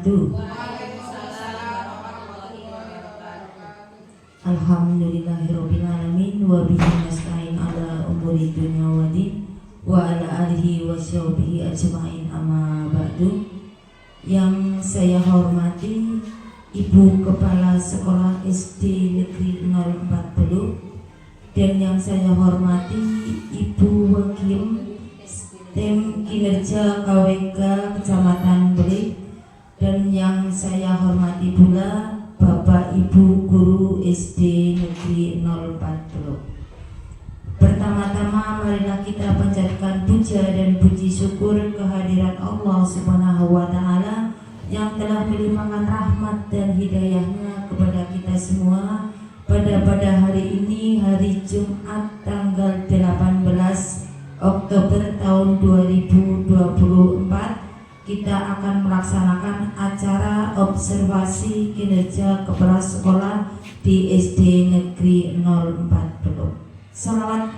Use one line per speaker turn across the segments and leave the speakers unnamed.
wabarakatuh. Alhamdulillahirabbil alamin wa bihi nasta'in ala umuri dunya waddin wa ala alihi washabihi ajmain amma ba'du. Yang saya hormati Ibu Kepala Sekolah SD Negeri 040 dan yang saya hormati Ibu Wakil Tim Kinerja KWK Kecamatan Belik dan yang saya hormati pula Bapak Ibu Guru SD Negeri 040. Pertama-tama marilah kita panjatkan puja dan puji syukur kehadirat Allah Subhanahu wa Ta'ala yang telah melimpahkan rahmat dan hidayahnya kepada kita semua pada hari ini, hari Jumat tanggal 18 Oktober tahun 2024. Kita akan melaksanakan acara observasi kinerja kepala sekolah di SD Negeri 040. Salawat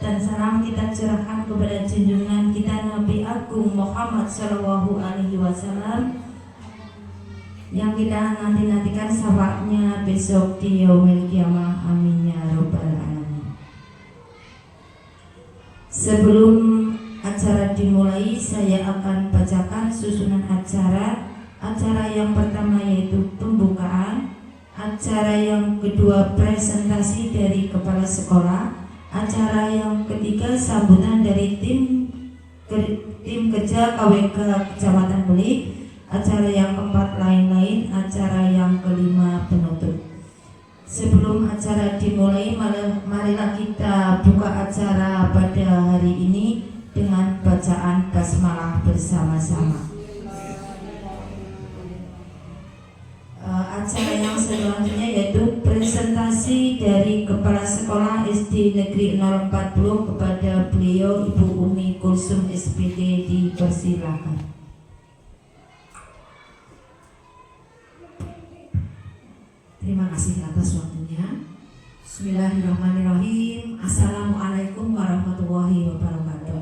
dan salam kita curahkan kepada junjungan kita Nabi Agung Muhammad Sallallahu Alaihi Wasallam yang kita nantikan syafaatnya besok di yaumil qiyamah. Amin ya rabbal alamin. Sebelum acara dimulai, saya akan bacakan susunan acara. Acara yang pertama yaitu pembukaan, acara yang kedua presentasi dari kepala sekolah, acara yang ketiga sambutan dari tim kerja KWK Kecamatan Belik, acara yang keempat lain-lain, acara yang kelima penutup. Sebelum acara dimulai, marilah kita buka acara pada hari ini dengan bacaan basmalah bersama-sama. Acara yang selanjutnya yaitu presentasi dari Kepala Sekolah SD Negeri 040 kepada beliau Ibu Umi Kulsum SPD, dipersilakan.
Terima kasih atas waktunya. Bismillahirrahmanirrahim. Assalamualaikum warahmatullahi wabarakatuh.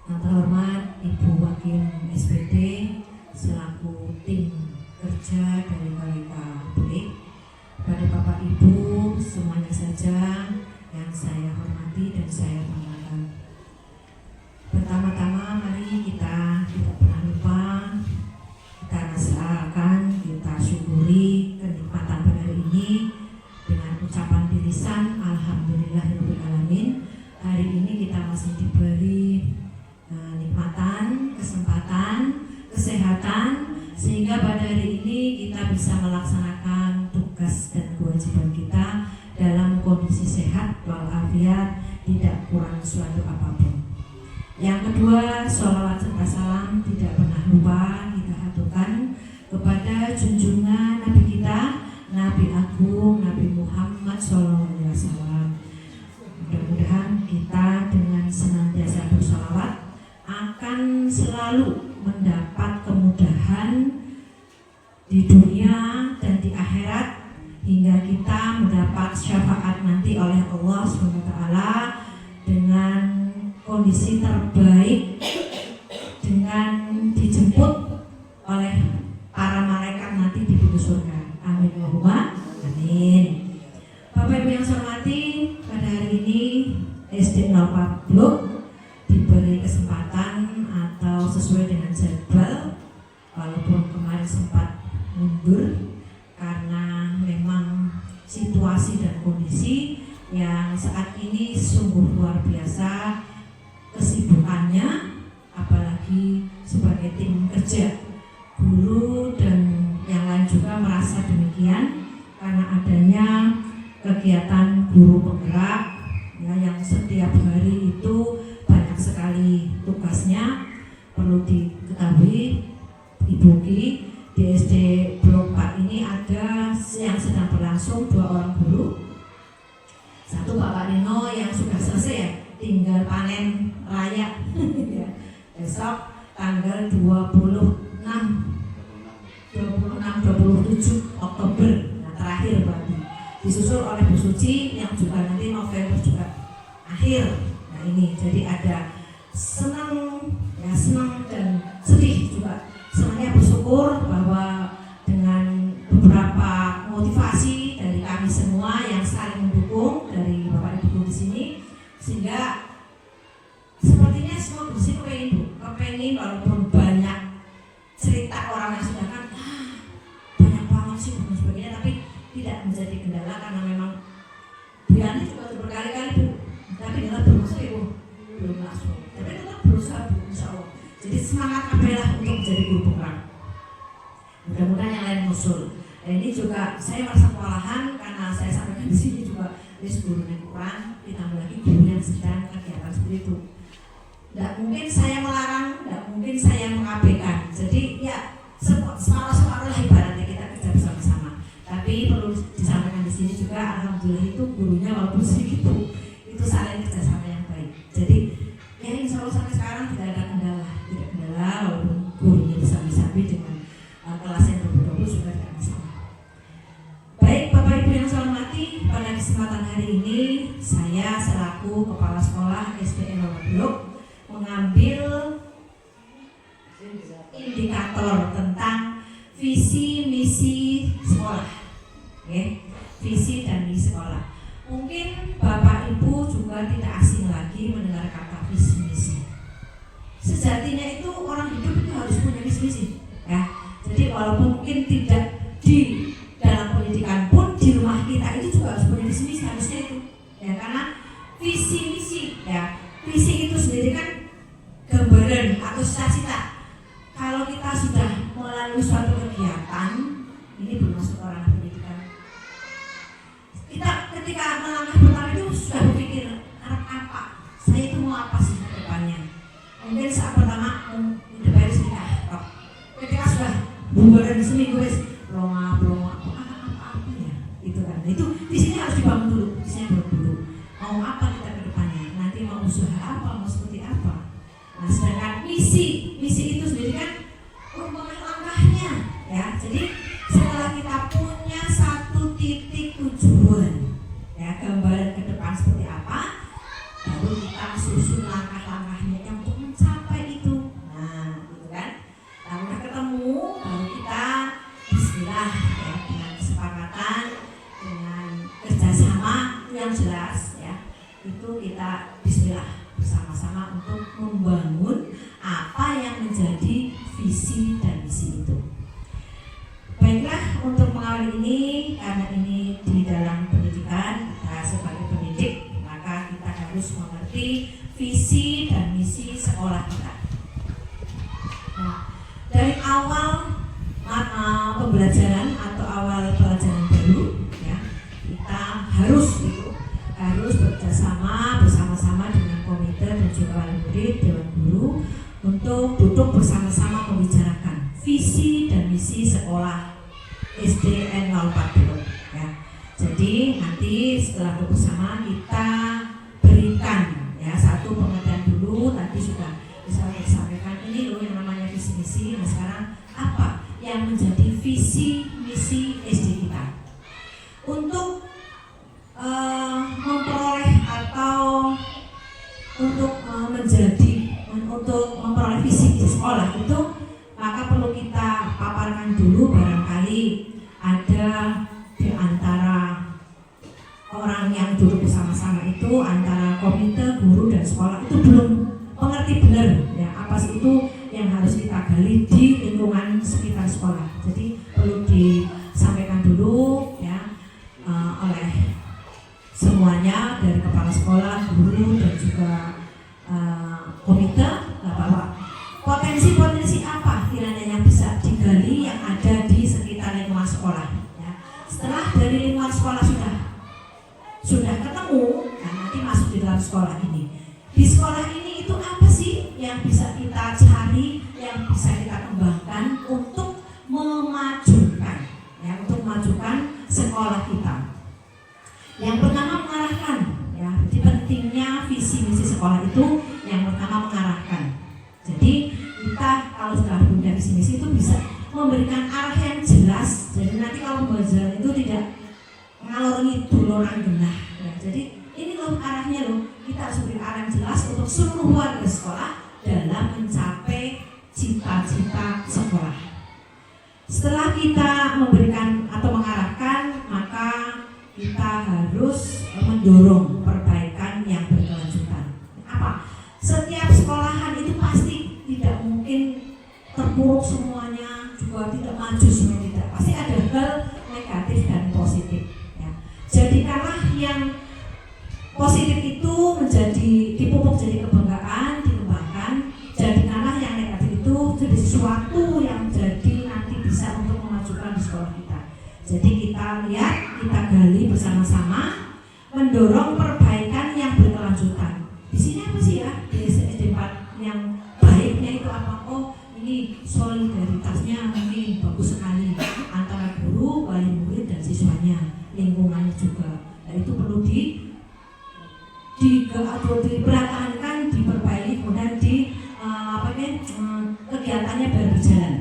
Yang terhormat Ibu Wakil SPD selaku tim kerja dari KWK Belik, pada Bapak Ibu semuanya saja yang saya hormati dan saya banggakan. Pertama-tama mari kita tidak pernah lupa, kita rasakan, kita syukuri kenikmatan pada hari ini dengan ucapan di lisan alhamdulillahirabbil alamin. Hari ini kita masih diberi nikmatan, kesempatan, kesehatan, sehingga pada hari ini kita bisa melaksanakan tugas dan kewajiban kita dalam kondisi sehat walafiat, tidak kurang suatu apapun. Yang kedua, sholawat serta salam tidak pernah lupa kita haturkan kepada junjungan Nabi kita, Nabi Agung Nabi Muhammad SAW. Mudah-mudahan kita dengan senantiasa bersholawat akan selalu mendapat kemudahan di dunia dan di akhirat, hingga kita mendapat syafaat nanti oleh Allah SWT dengan kondisi terbaik, dengan dijemput oleh para malaikat nanti di pintu surga. Amin Allahumma amin. Bapak Ibu yang saya hormati, pada hari ini SD 040 diberi kesempatan atau sesuai dengan jadwal, walaupun kemarin sempat mundur karena memang situasi dan kondisi yang saat ini sungguh luar biasa kesibukannya, apalagi sebagai tim kerja guru dan yang lain juga merasa demikian karena adanya kegiatan guru penggerak ya, yang setiap hari itu banyak sekali tugasnya. Perlu diketahui Ibu Ki, di SD Blok 4 ini ada yang sedang berlangsung 2 orang guru. Satu Bapak Nino yang sudah selesai ya, tinggal panen raya besok tanggal 26 27 Oktober, nah terakhir berarti disusul oleh Bu Suci yang juga nanti November juga akhir. Nah ini jadi ada senang semua guru sih kepengen walaupun banyak cerita orang yang sudah kan banyak banget sih dan sebagainya, tapi tidak menjadi kendala karena memang Biani juga berkali-kali Bu, tapi dengan berusaha Ibu belum langsung, tapi tetap berusaha Bu, insya Allah. Jadi semangat kabehlah untuk menjadi guru penggerak. Mudah-mudahan yang lain muncul. Dan ini juga saya merasa kewalahan karena saya sampaikan di sini juga list guru yang kurang, ditambah lagi guru yang sedang kegiatan seperti itu. Tidak mungkin saya melarang, tidak mungkin saya mengabaikan. Jadi ya separuh-separuh lah ibaratnya kita kerja bersama-sama. Tapi perlu disampaikan di sini juga, alhamdulillah itu gurunya walaupun sedikit Bu, itu saling kerjasama yang baik. Jadi ya insya Allah sampai sekarang tidak ada kendala, walaupun gurunya bisa-bisa dengan kelas yang berbeda juga tidak masalah. Baik Bapak Ibu yang saya hormati, pada kesempatan hari ini saya selaku Kepala Sekolah SDN Blok mengambil indikator tentang visi misi sekolah, visi dan misi sekolah. Mungkin Bapak Ibu juga tidak asing lagi mendengar kata visi misi. Sejatinya itu orang hidup itu harus punya visi misi, ya. Jadi walaupun mungkin tidak di dalam pendidikan pun di rumah kita itu juga harus punya visi misi, harusnya itu, ya, karena visi misi, ya, visi itu sendiri kan gambaran atau cita-cita. Kalau kita sudah melalui suatu kegiatan, ini belum masuk orang pendidikan. Kita ketika melangkah pertama itu sudah berpikir apa, saya itu mau apa sih ke depannya. Mungkin saat pertama udah beres nikah, ketika sudah bubaran seminggu wes belum apa ya, itu kan. Itu di sini harus dibangun dulu, visinya dulu. Mau apa kita ke depannya? Nanti mau usaha apa, mau seperti apa? Nah, sedangkan misi itu sendiri kan merupakan langkahnya, ya. Jadi setelah kita punya satu titik tujuan, ya, gambaran ke depan seperti apa, baru kita susun langkah-langkahnya yang untuk mencapai itu. Nah, gitu kan. Nah, udah ketemu, baru kita bismillah, ya, dengan kesepakatan, dengan kerjasama yang jelas, ya. Itu kita bismillah bersama-sama untuk membangun apa yang menjadi visi dan misi itu. Baiklah, untuk mengawali ini, karena ini di dalam pendidikan, kita sebagai pendidik, maka kita harus mengerti visi dan misi sekolah kita. Nah, dari awal pembelajaran atau awal pelajaran baru, ya, kita harus bersama-sama dengan komite dan juga wali murid, dewan guru untuk duduk bersama-sama membicarakan visi dan misi sekolah SDN 04 Blok, ya. Jadi nanti setelah bersama kita berikan, ya, satu pengertian dulu. Tadi sudah disampaikan ini loh yang namanya visi misi. Nah, sekarang apa yang menjadi visi misi SD kita untuk memperoleh atau untuk memperoleh visi sekolah itu, maka perlu kita paparkan dulu. Barangkali ada di antara orang yang duduk bersama-sama itu, antara komite, guru dan sekolah itu belum mengerti benar, ya, apa sih itu yang harus kita gali di lingkungan sekitar sekolah. Jadi perlu disampaikan dulu, ya, oleh semuanya, dari kepala sekolah, guru dan juga komite, bahwa potensi-potensi apa kiranya yang bisa digali yang ada di sekitar lingkungan sekolah, ya. Setelah dari lingkungan sekolah sudah ketemu, nah nanti masuk di dalam sekolah ini. Di sekolah ini itu apa sih yang bisa kita cari, yang bisa kita kembangkan untuk memajukan, ya, untuk memajukan sekolah kita. Yang pertama mengarahkan, ya. Jadi pentingnya visi misi sekolah itu yang pertama mengarahkan. Jadi kita kalau sudah punya visi misi itu bisa memberikan arah yang jelas. Jadi nanti kalau pembelajaran itu tidak ngalor ngidul orang genah, ya. Jadi ini loh arahnya loh. Kita harus beri arah yang jelas untuk seluruh warga sekolah dalam mencapai cita-cita sekolah. Setelah kita memberikan atau mengarahkan, maka kita harus mendorong perbaikan yang berkelanjutan. Apa? Setiap sekolahan terpuruk semuanya, juga tidak maju semuanya, tidak. Pasti ada hal negatif dan positif. Ya. Jadikanlah yang positif itu menjadi dipupuk jadi kebanggaan, dikembangkan. Jadikanlah yang negatif itu jadi sesuatu yang jadi nanti bisa untuk memajukan di sekolah kita. Jadi kita lihat, kita gali bersama-sama, mendorong perbaikan yang berkelanjutan. Di sini apa sih ya? Di SD 4 yang baiknya itu apa? Oh, ini solidaritasnya mungkin bagus sekali antara guru, wali murid dan siswanya, lingkungannya juga. Nah, itu perlu dipertahankan, diperbaiki, kemudian kegiatannya baru berjalan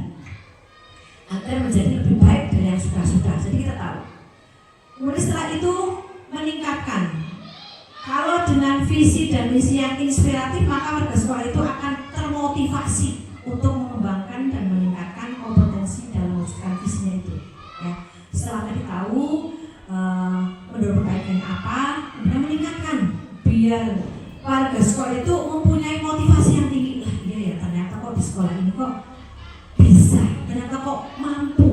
agar menjadi lebih baik dari yang sudah-sudah. Jadi kita tahu. Kemudian setelah itu meningkatkan. Kalau dengan visi dan misi yang inspiratif, maka warga sekolah itu akan termotivasi untuk mengembangkan dan meningkatkan kompetensi dalam mewujudkan visinya itu. Ya. Setelah tadi tahu mendorong perbaikannya apa, kemudian meningkatkan biar warga sekolah itu mempunyai motivasi yang tinggi. Lah, iya ya, ternyata kok di sekolah ini kok bisa, ternyata kok mampu.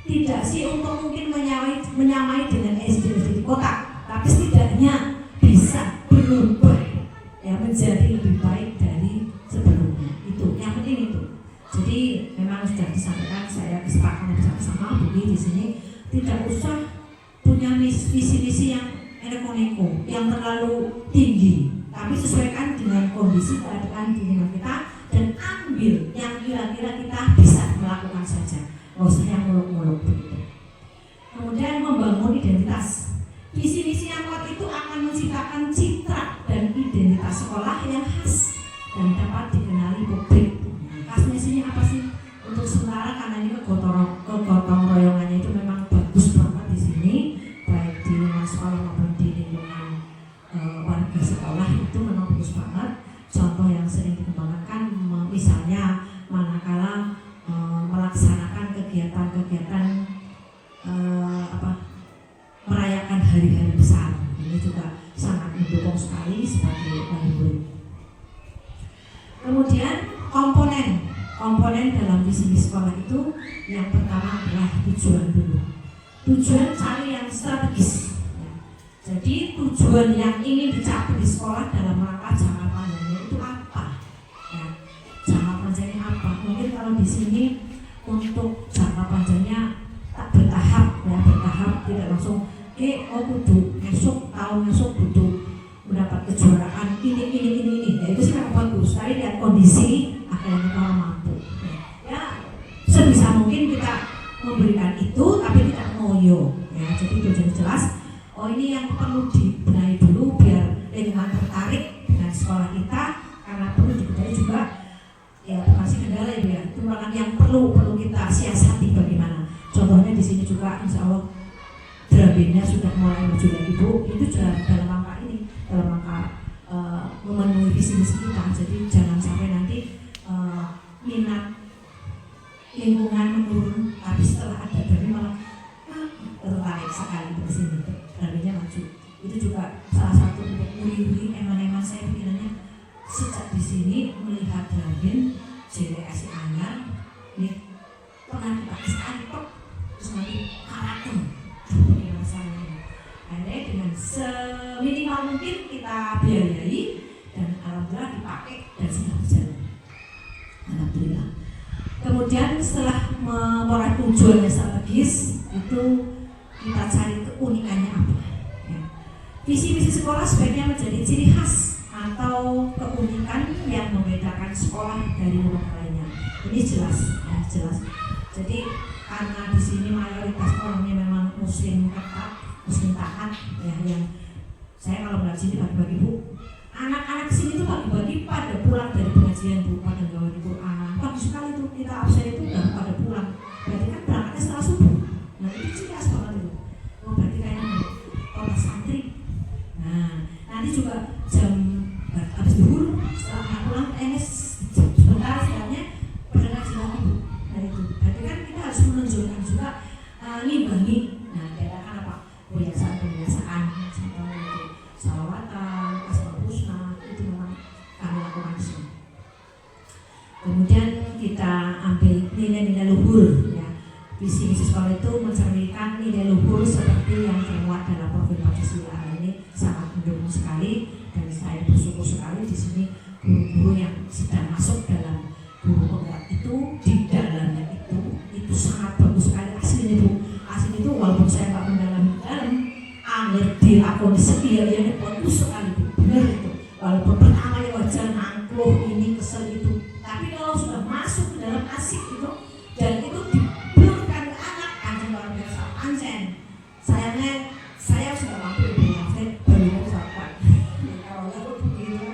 Tidak sih untuk mungkin menyamai dengan SD di kota, tapi setidaknya bisa berubah ya menjadi lebih baik dari sebelumnya. Itu yang penting itu. Jadi memang sudah disampaikan, saya kesepakatan bersama-sama begini di sini, tidak usah punya visi-visi yang neko-neko, yang terlalu tinggi, tapi sesuaikan dengan kondisi keadaan di lingkungan kita dan ambil yang kira-kira kita bisa melakukan saja, nggak usah yang muluk-muluk begitu. Kemudian membangun identitas. Visi-misi yang kuat itu akan menciptakan citra dan identitas sekolah yang khas dan dapat dikenali publik. Khasnya sini apa sih? Untuk sementara karena ini kegotong royongannya itu memang bagus banget di sini, baik di lingkungan sekolah maupun di lingkungan warga sekolah itu memang bagus banget. Contoh yang sering dikembangkan misalnya manakala melaksanakan kegiatan-kegiatan merayakan hari-hari besar, ini juga sangat mendukung sekali sebagai wali murid. Kemudian komponen dalam visi sekolah itu yang pertama adalah tujuan dulu. Tujuan cari yang strategis. Ya. Jadi tujuan yang ingin dicapai di sekolah dalam rangka jangka panjangnya itu apa? Ya. Jangka panjangnya apa? Mungkin kalau di sini untuk jangka panjangnya tak bertahap, ya bertahap, tidak langsung kudu tahun esok butuh mendapat kejuaraan ini. Ya, itu sih memang bagus. Tapi lihat kondisi akhirnya kita mampu. Ya sebisa mungkin kita memberikan itu, tapi tidak ngoyo. Ya jadi itu jadi jelas. Oh ini yang perlu dibenahi dulu biar lingkungan tertarik dengan sekolah kita, karena perlu diketahui juga. Ya bukan sih kendala ya, itu merupakan yang perlu kita siasati bagaimana. Contohnya di sini juga insya Allah Drabinnya sudah mulai maju lagi Bu, itu juga dalam rangka ini, dalam rangka memenuhi visi-misi kita. Jadi jangan sampai nanti minat lingkungan menurun, tapi setelah ada Drabin malah tertarik sekali ke sini, Drabinnya maju. Itu juga salah satu untuk uri-uri eman-eman saya pikirannya sejak di sini melihat Drabin JWS Anyar, ini pernah dipakai sekali kok, terus nanti karakter. Akhirnya dengan seminimal mungkin kita biayai dan alhamdulillah dipakai dan sudah berjalan. Alhamdulillah. Kemudian setelah meraih tujuan yang strategis itu kita cari keunikannya apa. Ya. Visi-misi sekolah sebaiknya menjadi ciri khas atau keunikan yang membedakan sekolah dari lembaga lainnya. Ini jelas, ya, jelas. Jadi karena di sini mayoritas orangnya memang muslim ketat, muslim taat, ya yang saya kalau mengaji ini bagi-bagi Bu, anak-anak sini tuh bagi-bagi pada pulang dari pengajian Bu, pada gawe di Quran. Bagus sekali tuh kita absen itu udah pada pulang. Berarti kan berangkatnya setelah subuh. Nah itu ciri khas banget itu. Oh berarti kayaknya kota santri. Nah nanti juga jam habis duhur setelah anak pulang sebentar istilahnya pada ngaji lagi Bu. Nah itu berarti kan kita harus menunjukkan juga ngimbangi. Nah katakan apa? Kebiasaan contohnya itu salawatan, asmaul husna, itu memang kami lakukan di sini. Kemudian kita visi misi sekolah itu mencerminkan nilai luhur seperti yang termuat dalam profil Pancasila. Ini sangat mendukung sekali dan saya bersyukur sekali di sini guru-guru yang sedang masuk dalam guru penggerak itu di dalamnya itu sangat bagus sekali aslinya Bu. Aslinya itu walaupun saya nggak mendalami dalam angger dilakoni setia ya bagus sekali Bu. Benar itu. Walaupun pertama ya wajar angkuh ini kesel itu, tapi kalau sudah masuk ke dalam asik itu dan itu diblurkan ke anak akan luar biasa anjen. Sayangnya saya sudah mampu saya baru mau sahabat. Kalau lalu begitu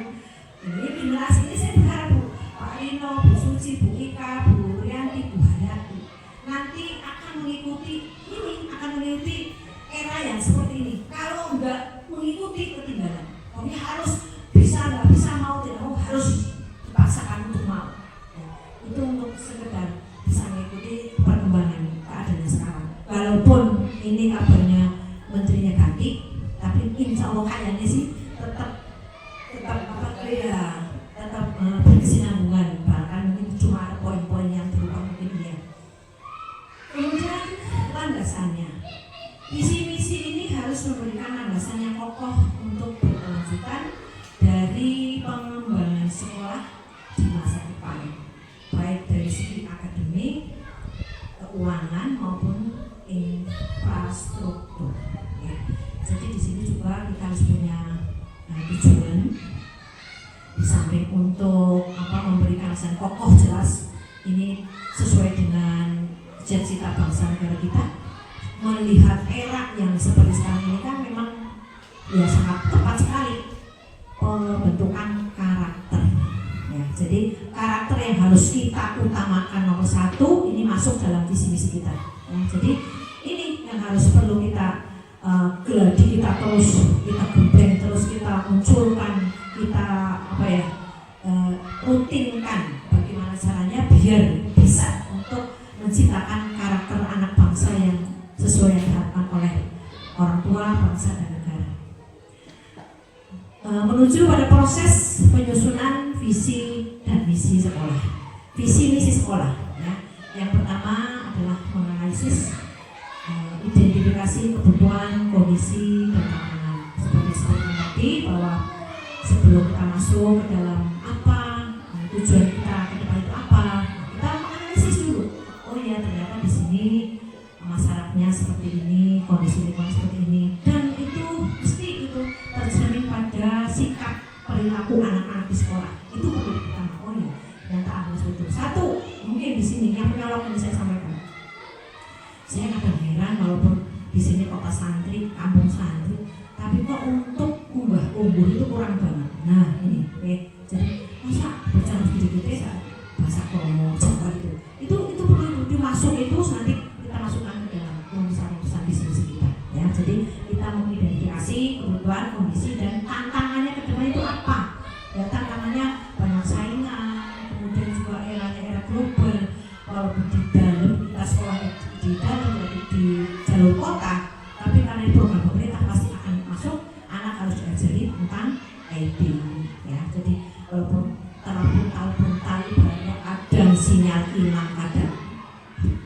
ini generasi ini saya berharap Bu, Pak Rino, Bu Suci, Bu Ika, Bu Rianti, Bu Hayati nanti akan mengikuti ini, akan mengikuti era yang seperti ini. Kalau enggak mengikuti ketinggalan, pokoknya harus bisa nggak bisa mau tidak mau harus dipaksakan untuk mau ya, itu untuk sekedar bisa mengikuti perkembangan keadaannya sekarang. Walaupun ini kabarnya menterinya ganti, tapi insya Allah kayaknya sih tetap apa ya tetap berkesinambungan, bahkan mungkin cuma ada poin-poin yang berubah mungkin ya. Kemudian landasannya, visi misi ini harus memberikan landasan yang kokoh untuk berkelanjutan dari pengembangan sekolah di masa depan, baik dari segi akademik, keuangan maupun infrastruktur. Ya. Jadi di sini juga kita harus punya tujuan, di samping untuk memberikan alasan kokoh jelas ini sesuai dengan cita-cita bangsa negara kita. Melihat era yang seperti sekarang ini kan memang ya sangat tepat sekali pembentukan karakter ya. Jadi karakter yang harus kita utamakan nomor satu ini masuk dalam visi misi kita ya. Jadi ini yang harus perlu kita geladi, kita terus kita gembleng, terus kita munculkan, kita rutinkan bagaimana caranya biar bisa untuk menciptakan karakter anak bangsa yang sesuai yang diharapkan oleh orang tua, bangsa dan negara. Menuju pada proses penyusunan visi dan misi sekolah, visi misi sekolah ya. Yang pertama adalah menganalisis identifikasi kebutuhan, kondisi dan tantangan seperti tadi, bahwa sebelum kita masuk ke dalam apa tujuan kita ke depan itu apa, kita menganalisis dulu. Oh ya ternyata di sini masyarakatnya seperti ini, kondisi lingkungan seperti ini, dan itu mesti itu tercermin pada sikap perilaku anak-anak di sekolah. Itu perlu kita oh ya, yang tak harus betul. Satu, mungkin di sini yang menyolok yang saya sampaikan. Saya kadang heran walaupun di sini kota santri, kampung santri, tapi kok untuk unggah-ungguh itu kurang banget. Nah ini, jadi masa berjalan gede-gede bahasa Kromo, Jawa itu perlu dimasuk itu nanti kita masukkan ke dalam urusan bisnis kita ya. Jadi kita mengidentifikasi kebutuhan, kondisi dan tantangannya ke depan itu apa ya. Tantangannya banyak saingan, kemudian juga era global. Walaupun di dalam kita sekolah di dalam di jalur kota, tapi karena ini program pemerintah pasti akan masuk, anak harus diajari tentang IT ya. Jadi walaupun terlalu tali berarti ada sinyal hilang, ada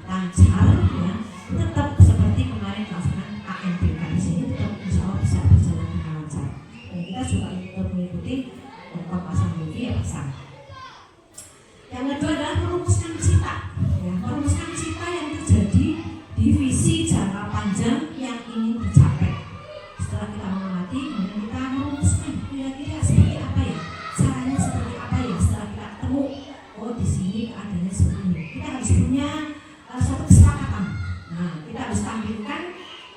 lancar ya, tetap seperti kemarin pelaksanaan ANPK di sini tetap insya Allah bisa berjalan dengan lancar. Dan kita juga mengikuti pasang wifi ya pasang. Yang kedua adalah merumuskan cita ya, merumuskan cita yang terjadi di visi jangka panjang yang ingin dicapai. Setelah kita mengamati, kemudian kita merumuskan kira-kira seperti apa ya, caranya seperti apa ya. Setelah kita ketemu, oh di sini keadaannya seperti ini, kita harus punya satu kesepakatan. Nah, kita harus tampilkan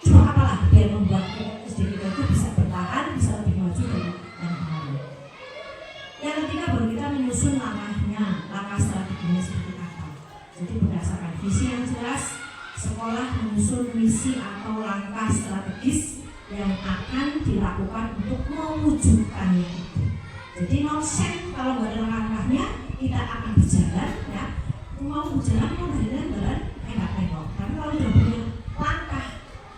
cuma apalah biar membuat SD kita itu bisa bertahan, bisa lebih maju dari yang kemarin. Yang ketiga baru kita menyusun langkah strateginya seperti apa. Jadi berdasarkan visi yang jelas, sekolah menyusun misi atau langkah strategis yang akan dilakukan untuk mewujudkannya itu. Jadi nonsen kalau nggak ada langkahnya, kita akan berjalan ya, mau berjalan mau berjalan nengok. Tapi kalau sudah punya langkah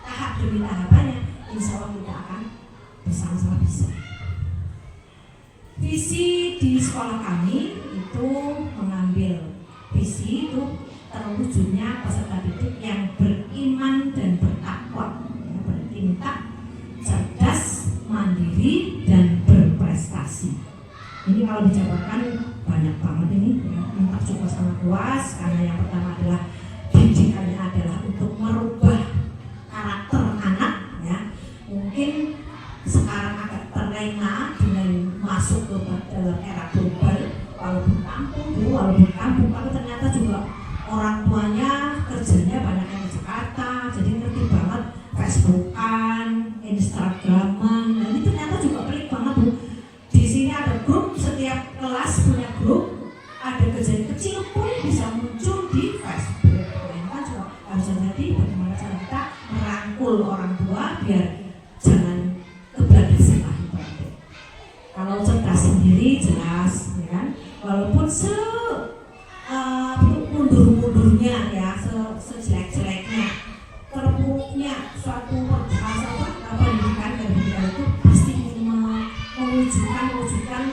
tahap demi tahapannya, insya Allah kita akan bersama-sama bisa. Visi di sekolah kami itu mengambil visi itu terwujudnya peserta didik yang dijabarkan banyak banget ini ya, entah juga sangat luas karena yang pertama adalah didikannya adalah untuk merubah karakter anak ya. Mungkin sekarang agak terlena dengan masuk ke dalam era global, walaupun kampung tapi ternyata juga orang tuanya kerjanya banyak yang di Jakarta, jadi ngerti banget Facebookan, Instagraman. Nah ini ternyata juga pelik banget Bu. Di sini ada grup, setiap kelas punya grup, ada kejadian kecil pun bisa muncul di Facebook. Nah juga harus jadi bagaimana cara kita merangkul orang tua biar jangan kebablasan lah ibaratnya. Kalau cerdas sendiri jelas, ya kan? Walaupun mundur-mundurnya ya, sejelek-jeleknya, terpuruknya suatu pendidikan dan pendidikan itu pasti mewujudkan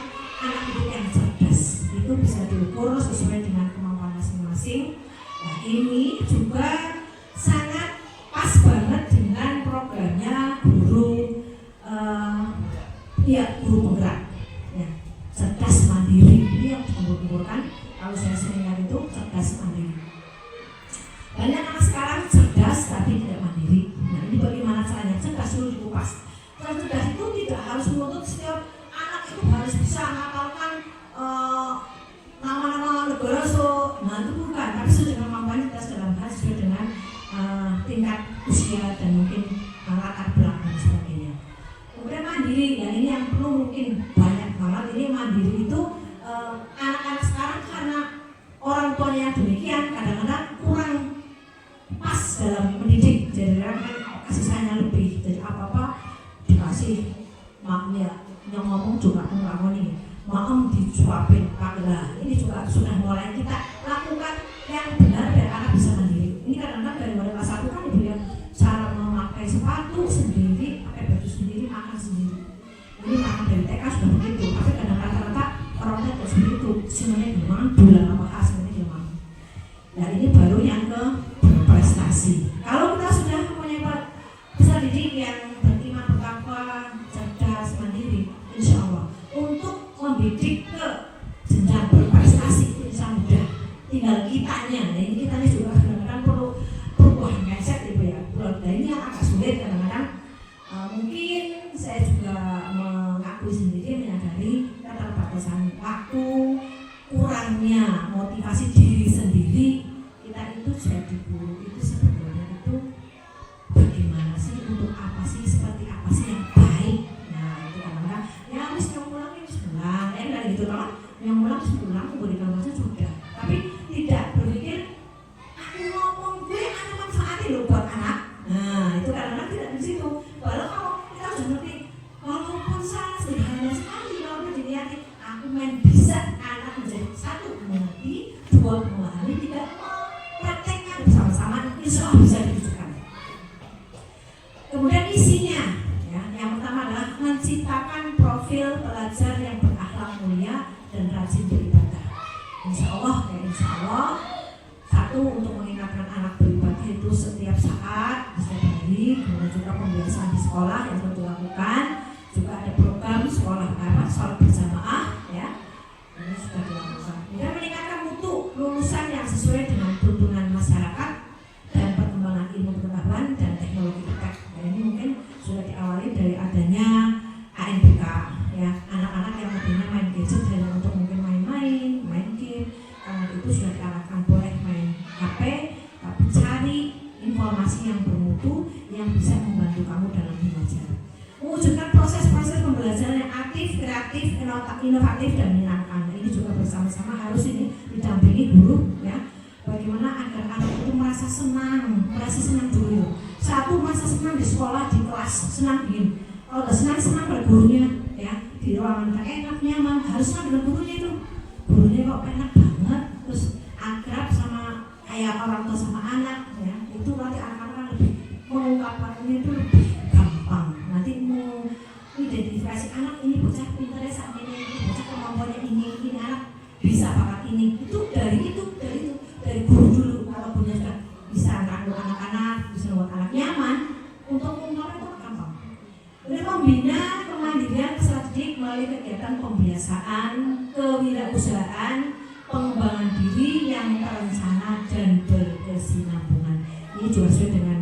anak didik yang cerdas. Itu bisa diukur sesuai dengan kemampuan masing-masing. Nah ini juga sangat pas banget dengan programnya guru penggerak ya, cerdas mandiri. Ini yang diukur-ukurkan. Kalau saya sering lihat itu cerdas mandiri. Banyak anak sekarang cerdas tapi tidak mandiri. Nah ini bagaimana caranya? Cerdas dulu dikupas. Cerdas itu tidak harus menuntut setiap anak itu harus bisa menghafalkan nama-nama negara nah itu bukan. Tapi sesuai dengan kemampuan kita dalam hal sesuai dengan tingkat usia dan mungkin latar belakang dan sebagainya. Kemudian mandiri, ya ini yang perlu mungkin banyak banget. Ini mandiri itu anak-anak sekarang karena orang tuanya yang demikian kadang-kadang kurang pas dalam mendidik, jadi kan kasih sayangnya lebih, jadi apa-apa dikasih maknya, yang ngomong juga ngomongin maem disuapin lah. Ini juga sudah mulai kita lakukan yang benar biar anak bisa mandiri. Ini kadang-kadang dari mulai kelas 1 kan diberikan cara memakai sepatu sendiri, pakai baju sendiri, makan sendiri. Ini makan dari TK sudah begitu, tapi kadang-kadang orang tua terus begitu, semuanya gimana, bulan apa khas semuanya gimana. Nah ini baru yang ke berprestasi. Kalau kita sudah mempunyai peserta didik yang beriman, bertakwa, cerdas, mandiri, insya Allah untuk membidik ke jenjang berprestasi itu bisa mudah. Tinggal kitanya, nah ini kitanya juga kadang-kadang perlu perubahan mindset ibu ya. Nah ini yang agak sulit kadang-kadang. Mungkin saya juga mengakui sendiri, menyadari keterbatasan waktu, kurangnya motivasi diri sendiri. Kita itu jadi guru itu sebetulnya itu bagaimana sih, untuk apa sih, seperti apa sih yang baik. Nah itu kadang-kadang ya harus yang pulang harus pulang, ya gitu kan, yang pulang harus pulang, memberikan masa sudah. Tapi tidak berpikir aku ngomong gue ada manfaatnya loh buat anak. Nah itu kadang-kadang tidak di situ. Walau kalau kita sudah ngerti, walaupun sangat sederhana sekali kalau dilihat, aku main bisa anak menjadi satu mengerti, dua memahami, tiga praktekkan bersama-sama, insya Allah bisa diwujudkan. Kemudian isinya, ya, yang pertama adalah menciptakan profil pelajar yang berakhlak mulia dan rajin beribadah. Insya Allah, satu untuk mengingatkan anak beribadah itu setiap saat, setiap hari, kemudian juga pembiasaan di sekolah yang sudah dilakukan, juga ada program sekolah berjamaah, ya, ini sudah dilakukan. Kemudian meningkatkan mutu lulusan yang sesuai dengan tuntunan masyarakat dan perkembangan ilmu pengetahuan dan teknologi teknik. Nah, ini mungkin sudah diawali dari adanya ANBK, ya, anak-anak yang mungkin main gadget hanya untuk mungkin main game, karena itu sudah diarahkan boleh main HP, tapi cari informasi yang bermutu yang bisa membantu kamu dalam belajar. Mewujudkan proses-proses pembelajaran yang aktif, kreatif, inovatif dan menyenangkan. Ini juga bersama-sama harus ini didampingi guru, ya. Bagaimana agar anak itu merasa senang dulu. Satu, merasa senang di sekolah, di kelas, senang begini. Kalau udah senang pada gurunya, ya, di ruangan enak, nyaman, harus senang dengan gurunya itu. Gurunya kok enak banget, terus akrab sama kayak orang tua sama anak, ya. Itu nanti anak-anak lebih mengungkapkannya itu lebih gampang. Nanti mau identifikasi anak ini bocah pintarnya saat ini bocah kemampuannya ini anak bisa bakat ini. Itu dari guru dulu. Kalau punya sudah bisa nganggur anak-anak, bisa membuat anak nyaman, untuk mengungkapkan itu gampang. Kemudian membina kemandirian peserta didik melalui kegiatan pembiasaan kewirausahaan, pengembangan diri yang terencana dan berkesinambungan. Ini juga sesuai dengan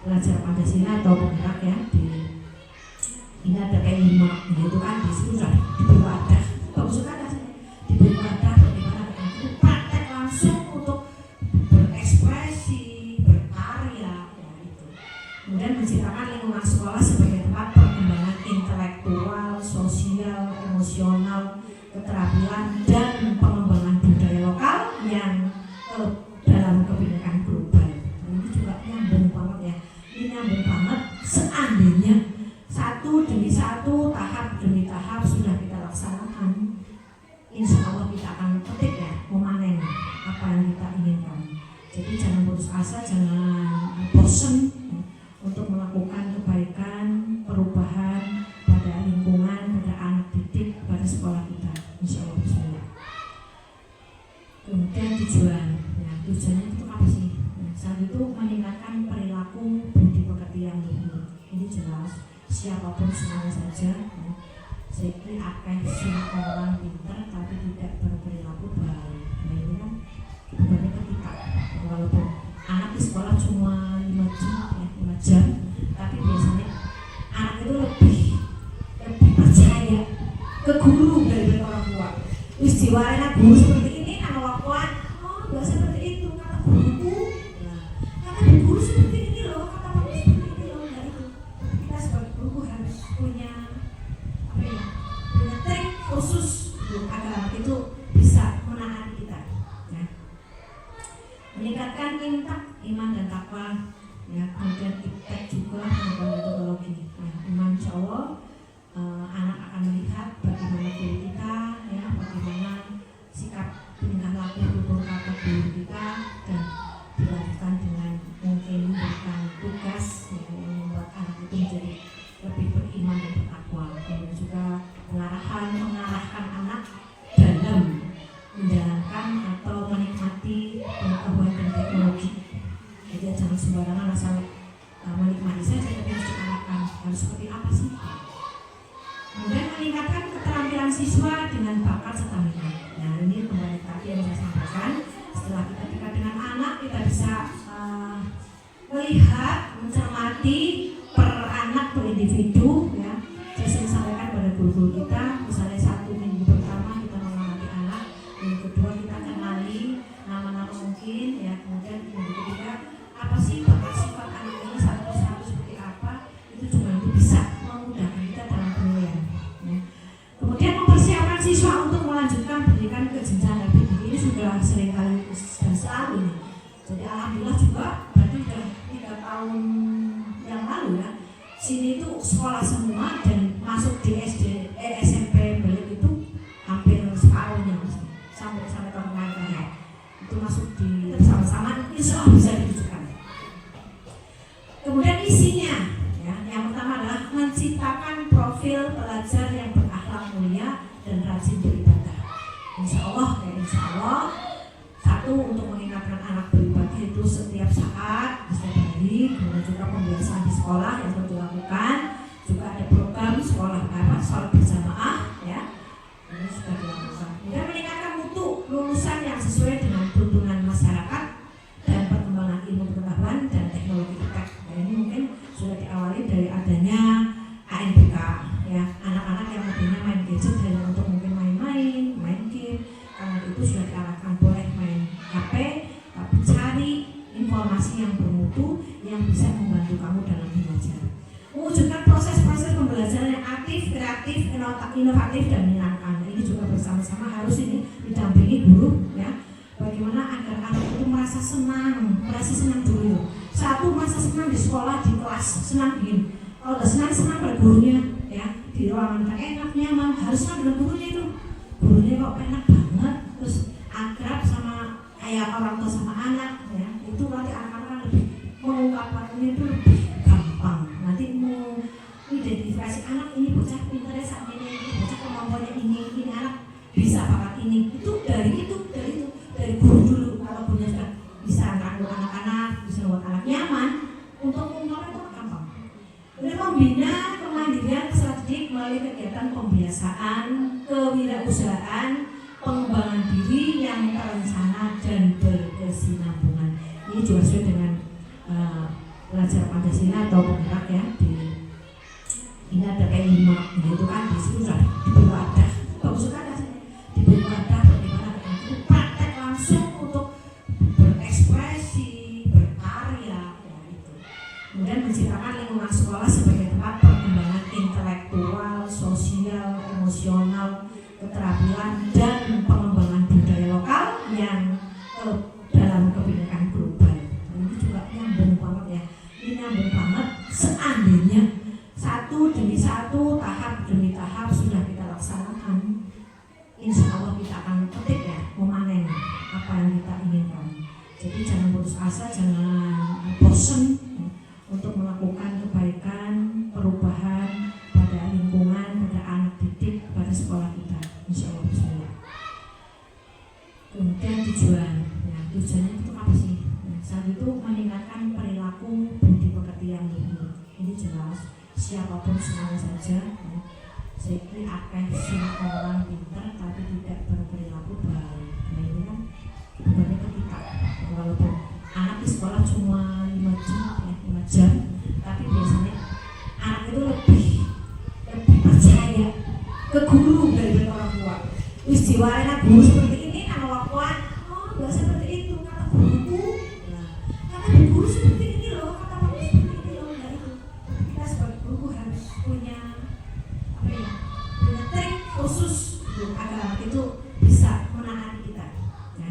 pelajar Pancasila atau penggerak ya. Ini ada kayak 5 gitu kan, di situ sudah diberi wadah. Bagus sekali hasilnya. Diberi wadah bagaimana kita praktek langsung untuk berekspresi, berkarya, ya itu. Kemudian menciptakan lingkungan sekolah sebagai tempat perkembangan intelektual, sosial, emosional, keterampilan dan pengembangan budaya lokal yang dalam kebinekaan global. Ini juga nyambung banget ya. Ini nyambung banget seandainya satu demi satu, tahap demi tahap sudah kita laksanakan. Insya Allah kita akan petik ya, memanen apa yang kita inginkan. Jadi jangan putus asa, jangan bosan untuk melakukan kebaikan, perubahan pada lingkungan, pada anak didik, pada sekolah kita. Insya Allah bismillah. Kemudian tujuannya itu apa sih? Saat itu meningkatkan perilaku budi pekerti yang luhur. Ini jelas, siapapun semuanya saja. Saya kira akeh sing orang pintar tapi tidak berperilaku baik. Nah ini kan bebannya ke kita. Walaupun anak di sekolah cuma 5 jam, tapi biasanya anak itu lebih percaya ke guru daripada orang tua. Wis diwarai guru seperti ini, anak waktuan, oh nggak seperti itu kata guruku. Nah, kata guru seperti ini loh, kata kamu seperti ini loh, nah itu. Kita sebagai guru harus punya trik khusus agar anak itu bisa menaati kita. Ya. Meningkatkan iman dan takwa. Ya, kemudian iptek juga pengembangan metodologi. Nah, iman insya Allah anak akan melihat bagaimana guru kita, ya, bagaimana sikap tingkah laku tutur kata guru kita, dan dilanjutkan dengan mungkin memberikan tugas yang membuat anak itu menjadi lebih beriman dan bertakwa. Kemudian juga mengarahkan anak dalam menjalankan atau menikmati pengetahuan dan teknologi. Jadi jangan sembarangan asal menikmati saja, tapi harus diarahkan harus seperti apa sih. Kemudian meningkatkan keterampilan siswa dengan bakat serta minat. Nah ini kembali tadi yang saya sampaikan. Setelah kita dekat dengan anak, kita bisa melihat, mencermati per anak, per individu. Ya, saya sering sampaikan pada guru-guru kita. Misalnya 1 minggu pertama kita mengamati anak, minggu kedua kita kenali nama-nama mungkin. Ya, kemudian minggu ketiga apa sih bakat sifat anak ini satu persatu seperti apa, itu juga itu bisa memudahkan kita dalam penilaian. Ya. Kemudian mempersiapkan siswa untuk melanjutkan pendidikan ke jenjang lebih tinggi ini sudah sering kali dan selalu nih. Jadi alhamdulillah juga berarti sudah 3 tahun yang lalu ya, sini itu sekolah semua dan masuk di SMP balik itu hampir separuhnya sampai tahun kemarin ya. Itu masuk di bersama-sama, insya Allah bisa ditunjukkan. Kemudian isinya, ya, yang pertama adalah menciptakan profil pelajar yang berakhlak mulia dan rajin beribadah. Insya Allah, satu untuk mengingatkan anak beribadah itu setiap saat, setiap hari. Kemudian juga pembiasaan di sekolah yang perlu dilakukan. Juga ada program sekolah sholat berjamaah, ya, ini sudah dilakukan. Kemudian meningkatkan mutu lulusan yang sesuai dengan tuntunan masyarakat dan perkembangan ilmu pengetahuan dan teknologi iptek. Nah, ini mungkin sudah diawali dari adanya ANBK, ya, anak-anak yang hobinya main gadget hanya untuk mungkin main game, karena itu sudah diarahkan boleh main HP, tapi cari informasi yang bermutu yang bisa membantu kamu dalam belajar. Mewujudkan proses-proses pembelajaran yang aktif, kreatif, inovatif dan menyenangkan. Ini juga bersama-sama harus ini didampingi guru, ya. Bagaimana agar anak itu merasa senang dulu. Satu, merasa senang di sekolah, di kelas, senang begini. Kalau udah senang pada gurunya, ya, di ruangan enak, nyaman, harus senang dengan gurunya itu. Gurunya kok enak banget, terus akrab sama kayak orang tua sama anak, ya. Itu nanti anak-anak lebih mengungkapkannya itu lebih gampang. Nanti mau identifikasi anak ini bocah pintar ya saat ini bocah kemampuannya ini anak bisa bakat ini. Itu dari guru dulu. Kalau punya sudah bisa merangkul anak-anak, bisa membuat anak nyaman, untuk mengungkapkan itu gampang. Kemudian membina kemandirian peserta didik melalui kegiatan pembiasaan kewirausahaan pengembangan diri yang terencana dan berkesinambungan. Ini juga sesuai dengan pelajar Pancasila atau penggerak ya. Ini ada kayak 5 gitu kan, di situ sudah diberi wadah, bagus sekali hasilnya, diberi wadah bagaimana itu praktek langsung untuk berekspresi, berkarya ya itu. Kemudian menciptakan lingkungan sekolah sebagai tempat perkembangan intelektual, sosial, emosional, keterampilan dan pengembangan budaya lokal yang dalam kebinekaan global. Ini juga nyambung banget ya. Ini nyambung banget seandainya satu demi satu, tahap demi tahap sudah kita laksanakan. Insya Allah kita akan petik ya, memanen apa yang kita inginkan. Jadi jangan putus asa, jangan bosan untuk melakukan kebaikan, perubahan pada lingkungan, pada anak didik, pada sekolah kita. Insya Allah bismillah. Kemudian tujuannya itu apa sih? Saat itu meningkatkan perilaku budi pekerti yang luhur. Ini jelas, siapapun semuanya saja. Jadi akeh sing orang pintar tapi tidak berperilaku baik. Nah ini kan bukannya ketika walaupun anak di sekolah cuma 5 jam, tapi biasanya anak itu lebih percaya ke guru daripada orang tua. Terus diwarisan guru seperti ini, anak waktuan, oh nggak seperti itu kata guruku. Nah, kata guru seperti ini loh, kata kamu seperti ini loh, nggak itu. Kita sebagai guru harus punya punya trik khusus agar itu bisa menaati kita. Ya.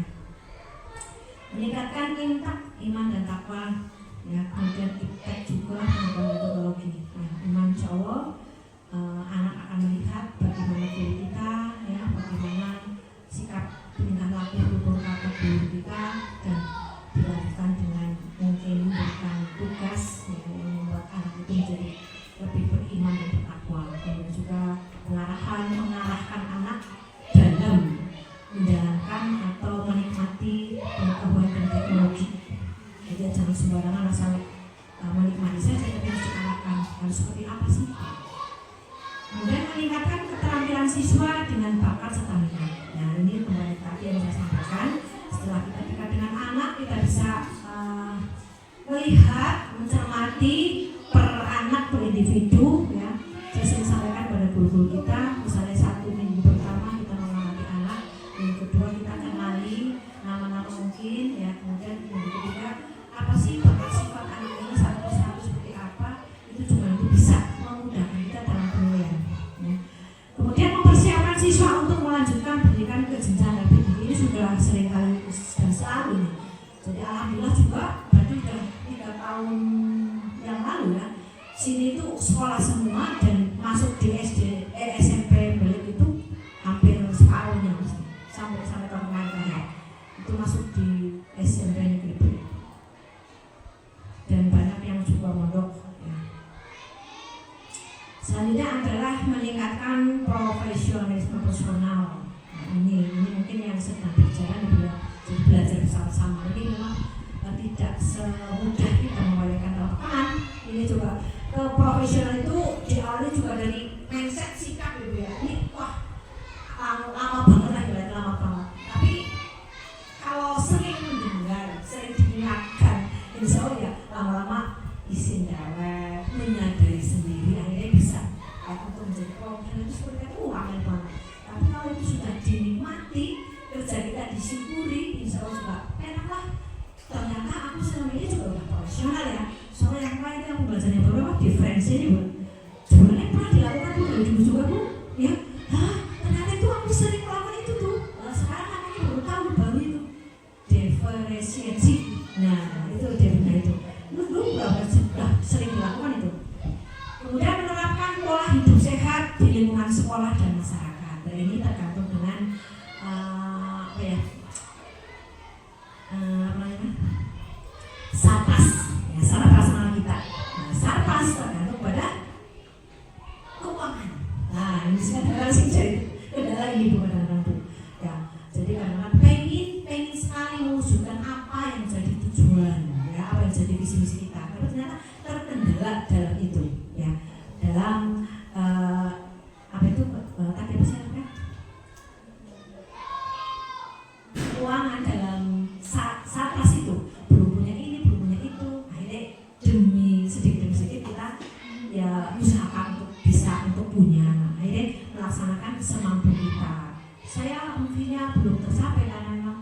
Meningkatkan iman dan takwa. Ya, kemudian iptek juga menggunakan metodologi. Nah, iman insya Allah anak akan melihat bagaimana guru kita, ya, bagaimana sikap tingkah laku tutur kata guru kita, dan dilanjutkan dengan mungkin memberikan tugas ya, yang membuat anak itu menjadi lebih beriman dan bertakwa. Kemudian juga mengarahkan anak dalam menjalankan atau menikmati pengetahuan dan teknologi. Jadi jangan sembarangan asal menikmati saja, tapi harus diarahkan harus seperti apa sih. Kemudian meningkatkan keterampilan siswa dengan bakat serta minat. Nah ini kembali tadi yang saya sampaikan. Setelah kita dekat dengan anak, kita bisa melihat, mencermati per anak, per individu. Ya, saya sering sampaikan pada guru-guru kita. Misalnya 1 minggu pertama kita mengamati anak, minggu kedua kita kenali nama-nama mungkin. Ya, kemudian minggu ketiga apa sih bakat sifat anak ini satu persatu seperti apa? Itu juga nanti bisa memudahkan kita dalam penilaian. Ya. Kemudian mempersiapkan siswa untuk melanjutkan pendidikan ke jenjang lebih tinggi. Ini sudah sering kali dan selalu nih. Jadi alhamdulillah juga berarti sudah 3 tahun yang lalu ya. Sini itu sekolah semua dan masuk di SMP balik itu hampir separuhnya sampai tahun kemarin ya. Itu masuk di SMP negeri Belik. Dan banyak yang juga mondok ya. Selanjutnya adalah meningkatkan profesionalisme personal. Nah, ini mungkin yang sedang berjalan belajar bersama-sama. Ini memang tidak semudah kita membayangkan lapangan. Ini juga profesional itu diawali juga dari mindset, sikap gitu ya. Ini wah lama banget lah, lama banget. Tapi kalau sering mendengar, sering diingatkan, insya Allah ya lama-lama isin dawet, menyadari sendiri, akhirnya bisa untuk menjadi profesional itu seperti itu angin banget. Tapi kalau itu sudah dinikmati, kerja kita disyukuri, insya Allah juga enak lah. Ternyata aku selama ini juga udah profesional ya. Soalnya yang lain yang belajarnya beberapa diferensi ini bu. Sebenarnya pernah dilakukan bu dulu juga bu. Ya, ternyata itu aku sering melakukan itu tuh. Sekarang anaknya baru tahu baru itu diferensiasi. Nah itu dia itu. Dulu berapa sudah sering dilakukan itu. Kemudian menerapkan pola hidup sehat di lingkungan sekolah dan masyarakat. Dan ini tergantung dengan sarpas, ya sarpas kita. Nah, sarpas tergantung pada fee-nya belum tercapai karena memang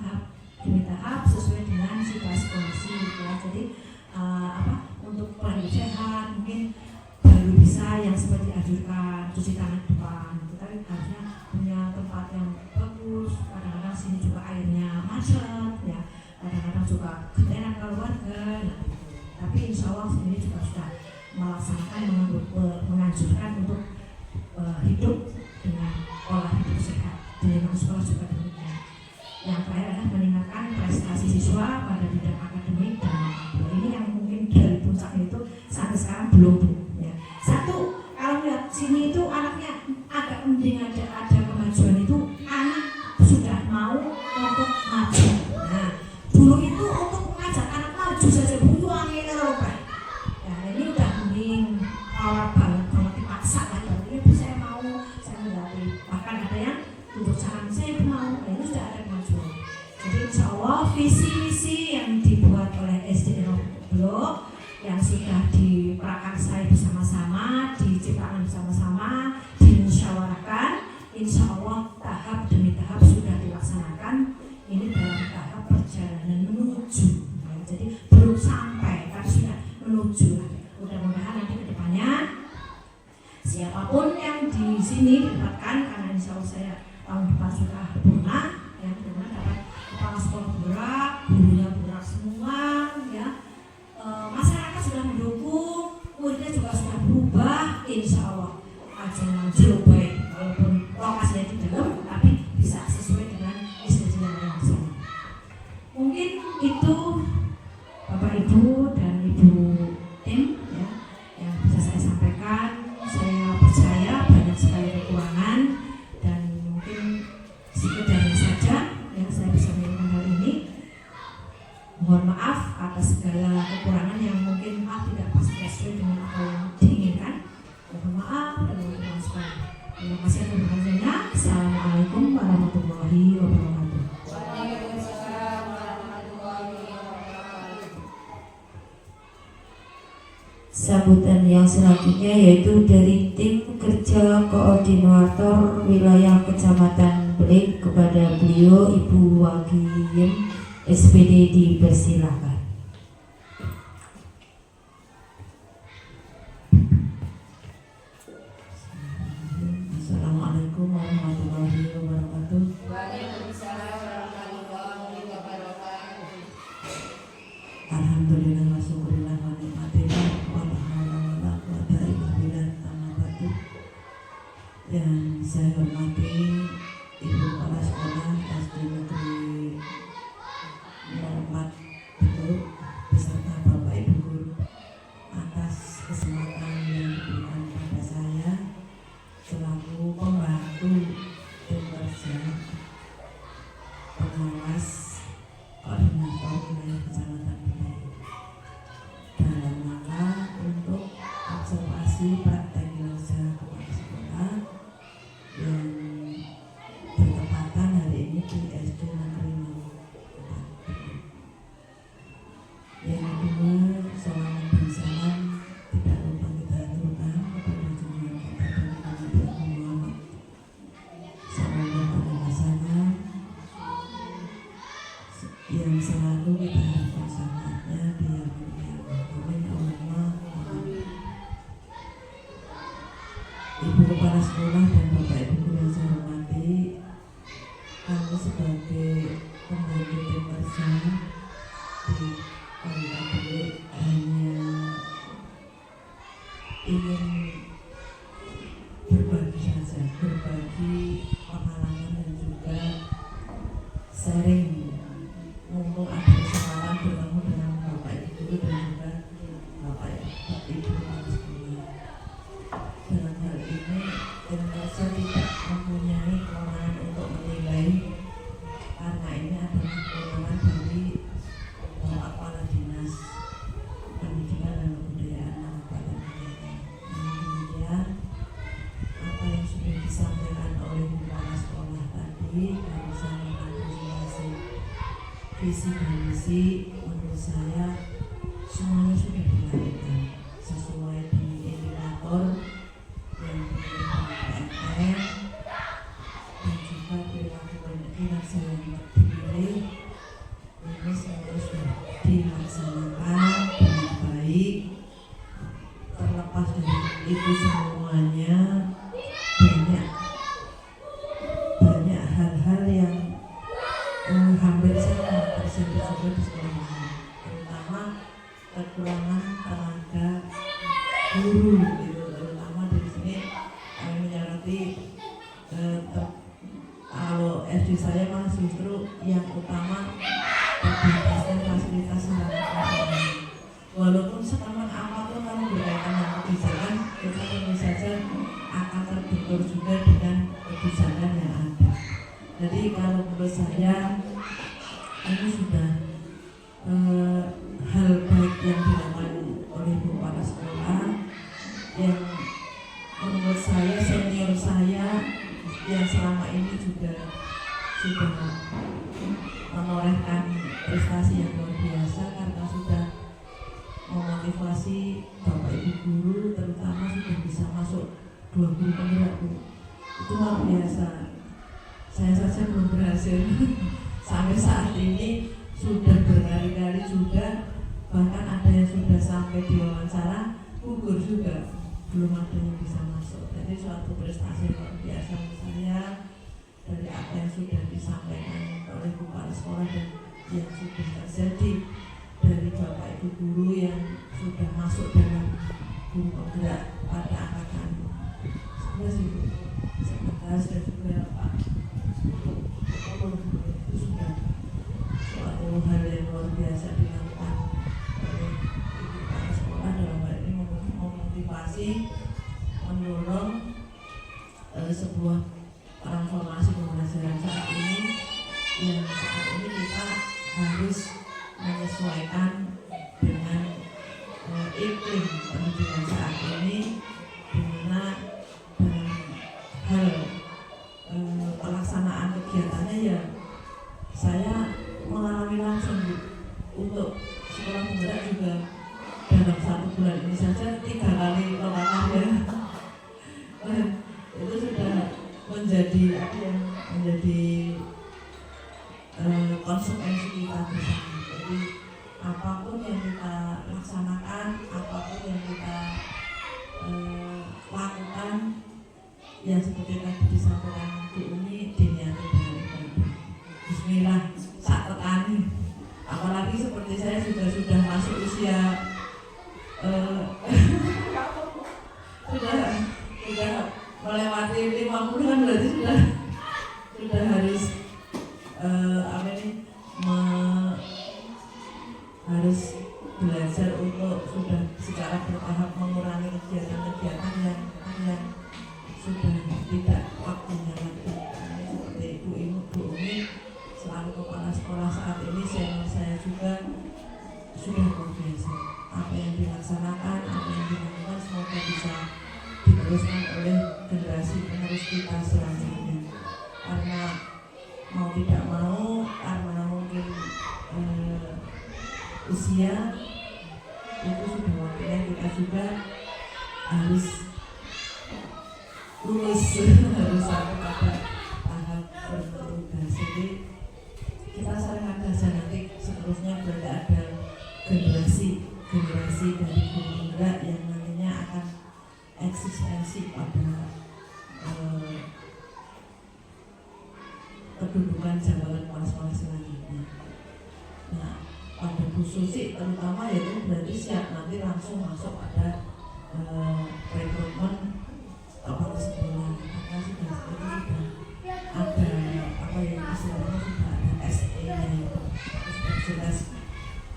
demi tahap sesuai dengan situasi kondisi ya. Jadi untuk pola hidup sehat mungkin baru bisa yang seperti anjurkan cuci tangan depan, tapi harusnya punya tempat yang bagus. Kadang-kadang sini juga airnya macet ya, kadang-kadang juga ketenan keluarga. Nah, tapi insya Allah ini juga sudah melaksanakan menganjurkan untuk hidup dengan pola hidup sehat. Di lingkungan sekolah juga demikian. Yang terakhir adalah meningkatkan prestasi siswa pada bidang akademik dan ini yang mungkin dari puncaknya itu sampai sekarang belum ya. Satu, kalau lihat sini itu anaknya agak mending ada kemajuan itu, anak sudah mau untuk maju. Nah, dulu itu untuk mengajak anak maju saja butuh angin apa. Ya, ini udah mending awal banget kalau dipaksa kan, ini saya mau, saya mengerti. Bahkan ada yang untuk saran saya mau, ini sudah ada kemajuan. Jadi insya Allah visi-visi yang dibuat oleh SDN Blok yang sudah diprakarsai bersama-sama, diciptakan bersama-sama, dimusyawarahkan, insya Allah tahap demi tahap sudah dilaksanakan. Ini dalam tahap perjalanan menuju ya, jadi belum sampai tapi sudah menuju. Mudah-mudahan nanti kedepannya siapapun yang di sini didapatkan, karena insya Allah saya tahun depan sudah purna ya, mudah-mudahan dapat kepala sekolah berak, gurunya berak semua ya. Masyarakat sudah mendukung, muridnya juga sudah berubah, insya Allah jangan jerobay walaupun lokasinya di dalam tapi bisa sesuai dengan istilah yang sama. Mungkin itu Bapak Ibu dan Ibu tim ya yang bisa saya sampaikan. Saya percaya banyak sekali kekurangan dan mungkin sekedarnya saja yang saya bisa menyampaikan hal ini. Mohon maaf atas segala kekurangan yang mungkin tidak pas sesuai dengan apa yang diinginkan. Mohon maaf dan mohon maaf sekali. Terima kasih atas perhatiannya. Assalamualaikum warahmatullahi wabarakatuh.
Waalaikumsalam warahmatullahi wabarakatuh.
Sambutan yang selanjutnya yaitu dari tim kerja koordinator wilayah Kecamatan Belik, kepada beliau Ibu Wagiem SPD dipersilakan. Assalamualaikum warahmatullahi wabarakatuh.
Waalaikumsalam warahmatullahi wabarakatuh.
Alhamdulillah wa syukurillah wa nikmatillah wa la haula wa la quwwata illa billah. Amma ba'du. Yang saya hormati Ibu Kepala Sekolah SD Negeri 04 Betul beserta Bapak Ibu Guru atas kesempatan yang diberikan pada saya selaku pembantu tim kerja pengawas koordinator wilayah Kecamatan Belik dalam rangka untuk observasi praktek kinerja kepala sekolah yang bertepatan hari ini di SD Negeri 04. Yang kedua, selamat bersalam tidak lupa kita aturkan kepada junjungan kita Nabi Muhammad Sallallahu Alaihi Wasallam yang selalu kita harapkan sangatnya di yaumul qiyamah. Amin Allahumma amin. Ibu Kepala Sekolah dan Bapak Ibu Guru yang saya hormati, kami sebagai pembantu tim kerja di Kota Belik hanya ingin berbagi saja, berbagi pengalaman dan juga sharing, mumpung ada kesempatan bertemu dengan Bapak Ibu Guru dan juga Bapak Ibu Kepala Sekolah. Dalam hal ini, tim kerja tidak mempunyai kewenangan untuk menilai, karena ini adalah kewenangan dari Bapak Kepala Dinas Pendidikan dan Kebudayaan Kabupaten Belik. Namun demikian, apa yang sudah disampaikan oleh Kepala Sekolah tadi dari saya apresiasi visi dan misi, menurut saya semuanya sudah dilakukan sesuai dengan indikator yang diberikan PMR dan juga perilaku
dengan saya dipilih ini sudah dilaksanakan dengan baik. Terlepas dari itu semuanya banyak hal-hal yang hampir sama terjadi juga di sekolah ini, terutama kekurangan tenaga guru gitu, terutama di sini kami menyoroti kalau SD saya malah justru yang utama terbatasnya fasilitas sarana. Walaupun sekaman apapun kalau berkaitan dengan kebijakan, kita tentu saja akan terbentur juga dengan kebijakan yang ada. Jadi kalau menurut saya ini sudah hal baik yang dilakukan oleh Bu Kepala Sekolah yang menurut saya senior saya yang selama ini juga sudah menorehkan prestasi yang luar biasa karena sudah memotivasi Bapak Ibu guru, terutama sudah bisa masuk 2 guru penggerak Bu. Itu luar biasa. Saya saja belum berhasil. Sampai saat ini sudah berkali-kali juga, bahkan ada yang sudah sampai diwawancara gugur juga, belum ada yang bisa masuk. Jadi suatu prestasi luar biasa menurut saya dari apa yang sudah disampaikan oleh kepala sekolah dan yang sudah terjadi dari Bapak Ibu guru yang sudah masuk dalam guru penggerak pada angkatan 11 Ibu sekretaris dan juga Pak itu sudah suatu hal yang luar biasa dilakukan oleh Ibu kepala sekolah dalam hal ini memotivasi, mendorong sebuah transformasi pembelajaran saat ini yang saat ini kita harus menyesuaikan dengan iklim pendidikan saat ini, di mana hal pelaksanaan kegiatannya ya saya mengalami langsung untuk sekolah penggerak juga dalam 1 bulan ini saja 3 kali lokakan ya. Itu sudah menjadi konsekuensi kita bersama. Jadi apapun yang kita laksanakan, apapun yang kita lakukan, yang seperti tadi disampaikan Bu Umi, diniati dengan ibadah. Bismillah, sak tekani. Apalagi seperti saya juga sudah masuk usia sudah melewati 50 kan, berarti sudah harus harus belajar untuk sudah secara bertahap mengurangi kegiatan-kegiatan yang sudah tidak waktunya lagi. Seperti Bu Umi selaku kepala sekolah saat ini, saya juga sudah luar biasa. Apa yang dilaksanakan, apa yang dilakukan semoga bisa diteruskan oleh generasi penerus kita selanjutnya. Karena mau tidak mau, karena mungkin usia itu sudah waktunya kita juga harus lulus harus sampai pada tahap bertugas. Jadi kita sarankan saja nanti seterusnya berarti ada generasi dari guru penggerak yang nantinya akan eksistensi pada kedudukan jabatan kepala selanjutnya. Nah, pada Bu Susi terutama yaitu berarti siap nanti langsung masuk pada rekrutmen kepala sekolah, karena sudah ada apa yang istilahnya sudah ada SE-nya itu sudah jelas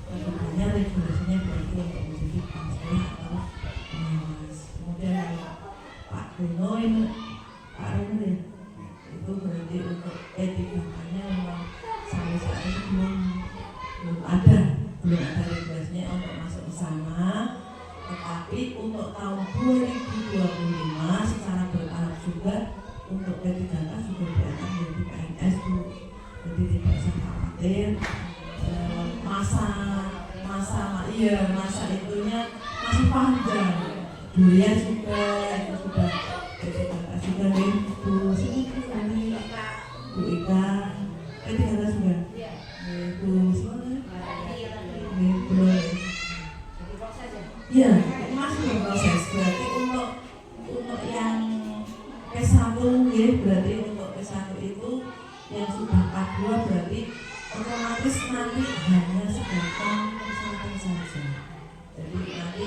kedudukannya, regulasinya berarti untuk menjadi kepala sekolah atau pengawas. Kemudian Pak Dono ini Pak Reno itu berarti untuk etikanya memang sampai saat ini belum ada regulasinya untuk masuk ke sana. Tetapi untuk tahun 2025 secara bertahap juga untuk P3K juga akan menjadi PNS Bu. Jadi tidak usah khawatir. Masa itunya masih panjang. Durian juga itu sudah P3K juga nih Bu. Sini Bu Ika Ya, masih berproses. Berarti untuk yang P1 ya, berarti untuk P1 itu yang sudah K2 berarti otomatis nanti hanya sebatas konsultan saja. Jadi nanti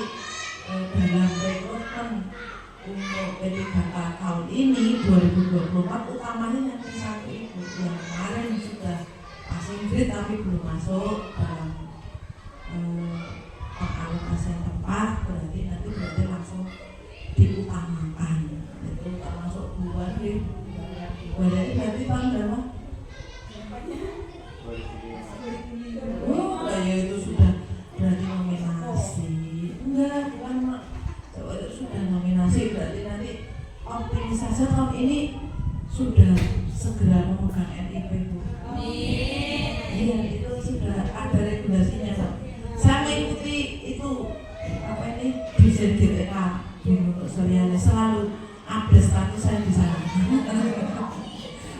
dalam rekrutmen untuk P3K tahun ini 2024 utamanya yang P1 itu yang kemarin sudah passing grade tapi belum masuk dalam pengalokasi yang tepat, berarti langsung diutamakan. Itu termasuk bulan ya. Berarti tahun berapa? Oh, ya itu sudah berarti nominasi. Enggak, bukan mak. Itu sudah nominasi, berarti nanti optimis saja tahun ini sudah segera memegang NIP Bu. Iya, itu sudah ada regulasinya Pak. Saya mengikuti itu apa ini Dirjen GTK untuk Suryani selalu update status saya di sana.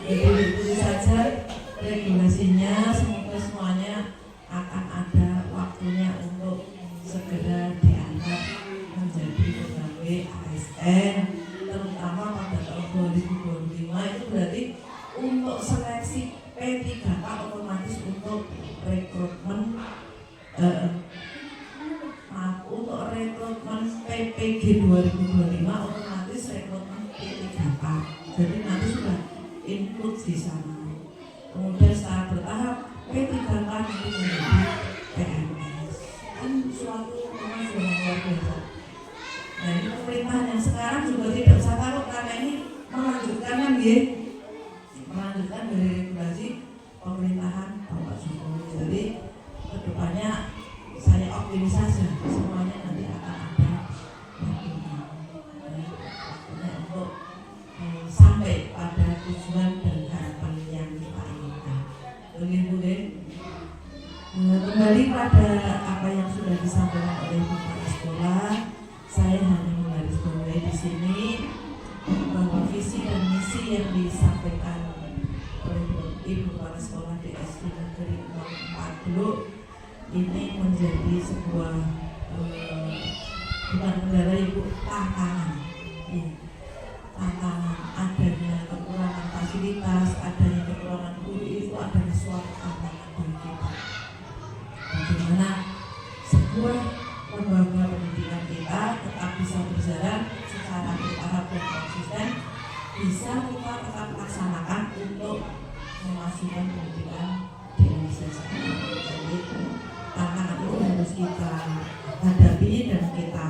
Jadi ikuti saja regulasinya, semoga semuanya akan ada waktunya untuk segera diangkat menjadi pegawai ASN, terutama pada tahun 2025 itu berarti untuk seleksi P3K otomatis untuk rekrutmen untuk rekrutmen PPG 2025 otomatis rekrutmen P3K. Jadi nanti sudah include di sana. Kemudian secara bertahap P3K nanti menjadi PNS. Kan suatu kemajuan yang luar biasa. Nah ini pemerintahan yang sekarang juga tidak usah taruh karena ini melanjutkan kan ya, melanjutkan dari regulasi pemerintahan Bapak Jokowi. Jadi kedepannya saya optimis saja semuanya nanti akan ada waktunya untuk sampai pada tujuan dan harapan yang kita inginkan. Begitu deh. Kembali pada apa yang sudah disampaikan oleh kepala sekolah, saya hanya menggarisbawahi di sini bahwa visi dan misi yang disampaikan oleh Ibu Kepala Sekolah di SD Negeri 4 ini menjadi sebuah bukan kendala Ibu, tantangan. Ya. Tantangan adanya kekurangan fasilitas, adanya kekurangan guru itu adalah suatu tantangan bagi kita. Bagaimana sebuah lembaga pendidikan kita tetap bisa berjalan secara bertahap dan konsisten, bisa kita tetap laksanakan untuk memajukan pendidikan di Indonesia saat ini. Jadi tantangan itu harus kita hadapi dan kita